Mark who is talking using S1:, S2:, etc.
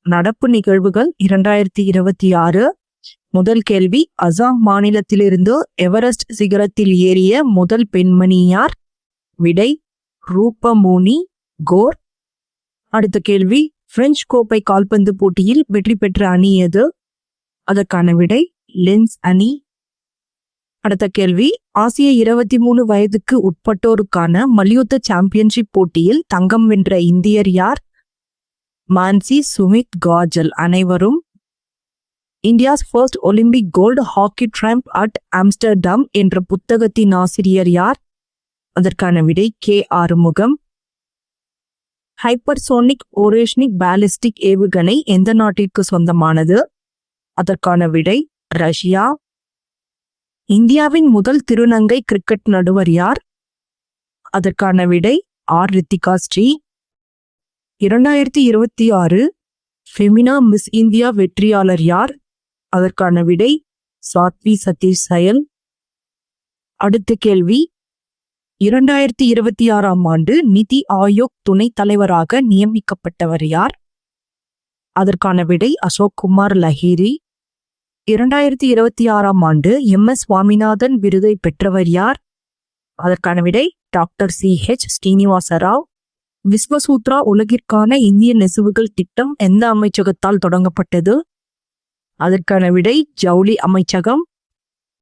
S1: நடப்பு நிகழ்வுகள் 2026. முதல் கேள்வி, அசாம் மாநிலத்திலிருந்து எவரெஸ்ட் சிகரத்தில் ஏறிய முதல் பெண்மணி யார்? விடை ரூபமோனி கோர். அடுத்த கேள்வி, பிரெஞ்சு கோப்பை கால்பந்து போட்டியில் வெற்றி பெற்ற அணி எது? அதற்கான விடை லென்ஸ் அணி. அடுத்த கேள்வி, ஆசிய 23 வயதுக்கு உட்பட்டோருக்கான மல்யுத்த சாம்பியன்ஷிப் போட்டியில் தங்கம் வென்ற இந்தியர் யார்? மான்சி சுமித் காஜல். அனைவரும். India's first Olympic gold hockey triumph at Amsterdam என்ற புத்தகத்தின் ஆசிரியர் யார்? அதற்கான விடை K Arumugam. Hypersonic Oreshnik ballistic ஏவுகணை எந்த நாட்டிற்கு சொந்தமானது? அதற்கான விடை ரஷ்யா. இந்தியாவின் முதல் திருநங்கை கிரிக்கெட் நடுவர் யார்? அதற்கான விடை R Rithika Shri. 2026 Femina Miss India வெற்றியாளர் யார்? அதற்கான விடை சாத்வி சதீஷ் சயல். அடுத்த கேள்வி, 2026ஆம் ஆண்டு நிதி ஆயோக் துணைத் தலைவராக நியமிக்கப்பட்டவர் யார்? அதற்கான விடை அசோக் குமார் லஹிரி. 2026ஆம் ஆண்டு MS சுவாமிநாதன் விருதை பெற்றவர் யார்? அதற்கான விடை டாக்டர் CH ஸ்ரீனிவாசராவ். விஸ்வசூத்ரா உலகிற்கான இந்திய நெசவுகள் திட்டம் எந்த அமைச்சகத்தால் தொடங்கப்பட்டது? அதற்கான விடை ஜவுளி அமைச்சகம்.